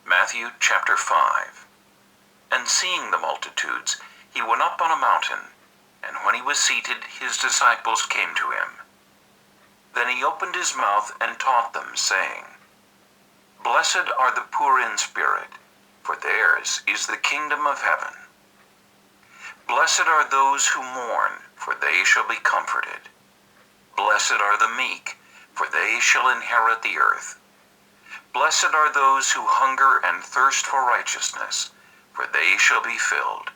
Matthew Chapter 5. And seeing the multitudes, he went up on a mountain, and when he was seated, his disciples came to him. Then he opened his mouth and taught them, saying, Blessed are the poor in spirit, for theirs is the kingdom of heaven. Blessed are those who mourn, for they shall be comforted. Blessed are the meek, for they shall inherit the earth. Blessed are those who hunger and thirst for righteousness, for they shall be filled.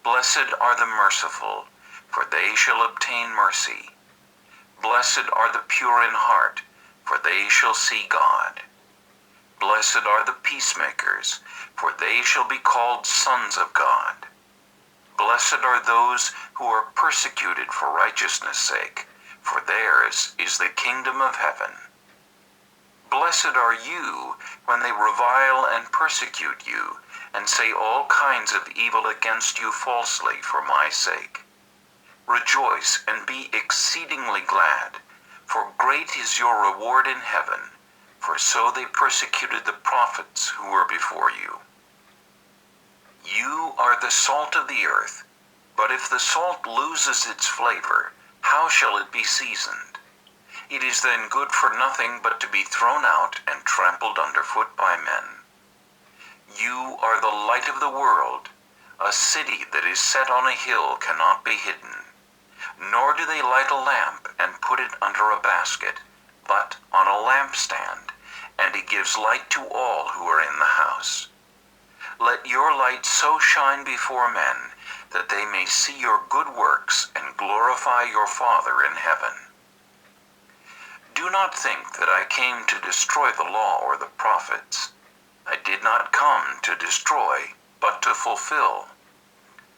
Blessed are the merciful, for they shall obtain mercy. Blessed are the pure in heart, for they shall see God. Blessed are the peacemakers, for they shall be called sons of God. Blessed are those who are persecuted for righteousness' sake, for theirs is the kingdom of heaven. Blessed are you when they revile and persecute you, and say all kinds of evil against you falsely for my sake. Rejoice and be exceedingly glad, for great is your reward in heaven, for so they persecuted the prophets who were before you. You are the salt of the earth, but if the salt loses its flavor, how shall it be seasoned? It is then good for nothing but to be thrown out and trampled underfoot by men. You are the light of the world. A city that is set on a hill cannot be hidden. Nor do they light a lamp and put it under a basket, but on a lampstand, and it gives light to all who are in the house. Let your light so shine before men that they may see your good works and glorify your Father in heaven. Do not think that I came to destroy the law or the prophets. I did not come to destroy, but to fulfill.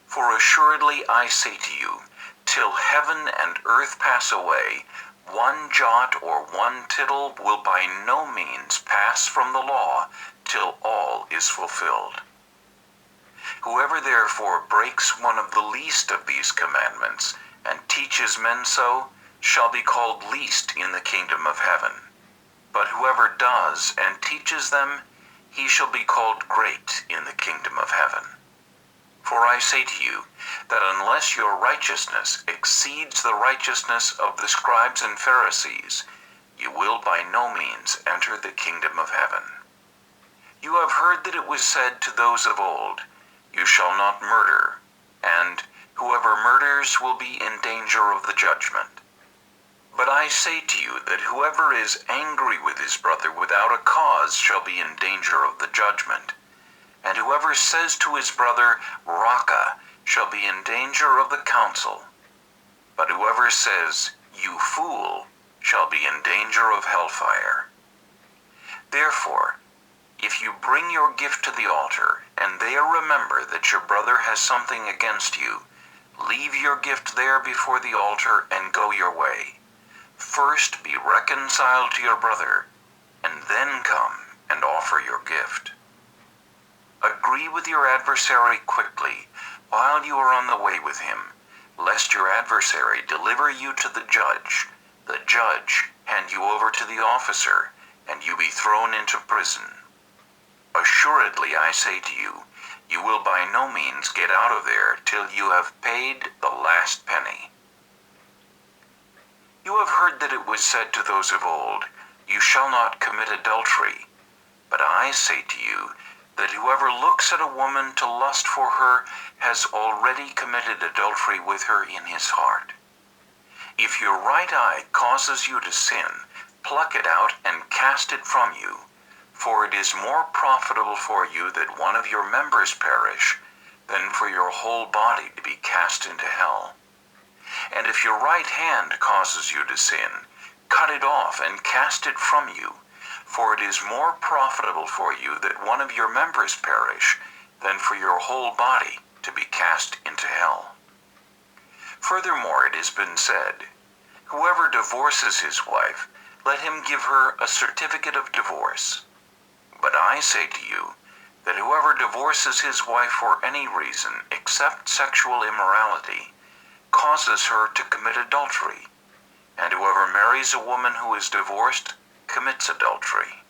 For assuredly I say to you, till heaven and earth pass away, one jot or one tittle will by no means pass from the law till all is fulfilled. Whoever therefore breaks one of the least of these commandments and teaches men so shall be called least in the kingdom of heaven. But whoever does and teaches them, he shall be called great in the kingdom of heaven. For I say to you that unless your righteousness exceeds the righteousness of the scribes and Pharisees, you will by no means enter the kingdom of heaven. You have heard that it was said to those of old, You shall not murder, and whoever murders will be in danger of the judgment. But I say to you that whoever is angry with his brother without a cause shall be in danger of the judgment. And whoever says to his brother, Raka, shall be in danger of the council. But whoever says, You fool, shall be in danger of hellfire. Therefore, if you bring your gift to the altar, and there remember that your brother has something against you, leave your gift there before the altar and go your way. First be reconciled to your brother, and then come and offer your gift. Agree with your adversary quickly, while you are on the way with him, lest your adversary deliver you to the judge hand you over to the officer, and you be thrown into prison. Assuredly, I say to you, you will by no means get out of there till you have paid the last penny. You have heard that it was said to those of old, You shall not commit adultery. But I say to you that whoever looks at a woman to lust for her has already committed adultery with her in his heart. If your right eye causes you to sin, pluck it out and cast it from you. For it is more profitable for you that one of your members perish than for your whole body to be cast into hell. And if your right hand causes you to sin, cut it off and cast it from you. For it is more profitable for you that one of your members perish than for your whole body to be cast into hell. Furthermore, it has been said, Whoever divorces his wife, let him give her a certificate of divorce. But I say to you that whoever divorces his wife for any reason except sexual immorality causes her to commit adultery, and whoever marries a woman who is divorced commits adultery.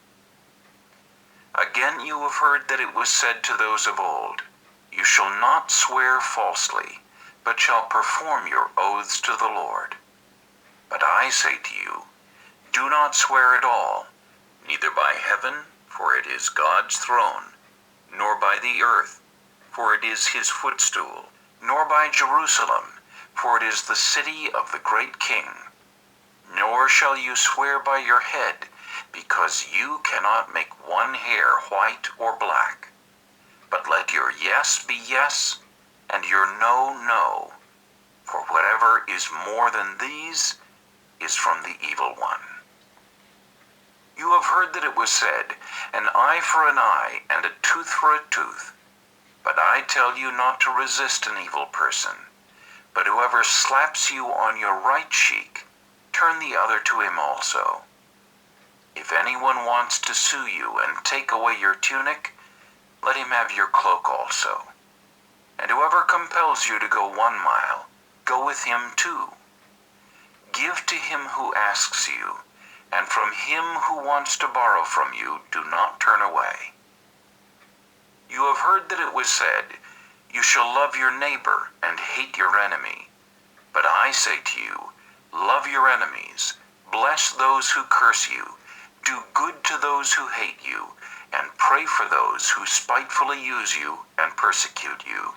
Again you have heard that it was said to those of old, You shall not swear falsely, but shall perform your oaths to the Lord. But I say to you, do not swear at all, neither by heaven, for it is God's throne, nor by the earth, for it is his footstool, nor by Jerusalem, for it is the city of the great King. Nor shall you swear by your head, because you cannot make one hair white or black. But let your yes be yes, and your no, no. For whatever is more than these is from the evil one. You have heard that it was said, an eye for an eye, and a tooth for a tooth. But I tell you not to resist an evil person. But whoever slaps you on your right cheek, turn the other to him also. If anyone wants to sue you and take away your tunic, let him have your cloak also. And whoever compels you to go 1 mile, go with him 2. Give to him who asks you, and from him who wants to borrow from you, do not turn away. You have heard that it was said, You shall love your neighbor and hate your enemy. But I say to you, love your enemies, bless those who curse you, do good to those who hate you, and pray for those who spitefully use you and persecute you,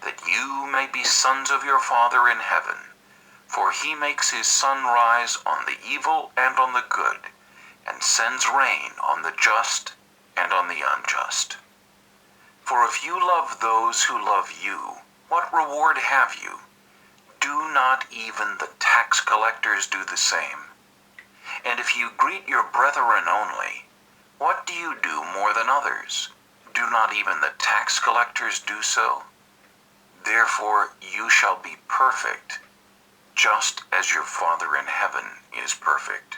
that you may be sons of your Father in heaven. For he makes his sun rise on the evil and on the good, and sends rain on the just and on the unjust. For if you love those who love you, what reward have you? Do not even the tax collectors do the same? And if you greet your brethren only, what do you do more than others? Do not even the tax collectors do so? Therefore you shall be perfect, just as your Father in heaven is perfect.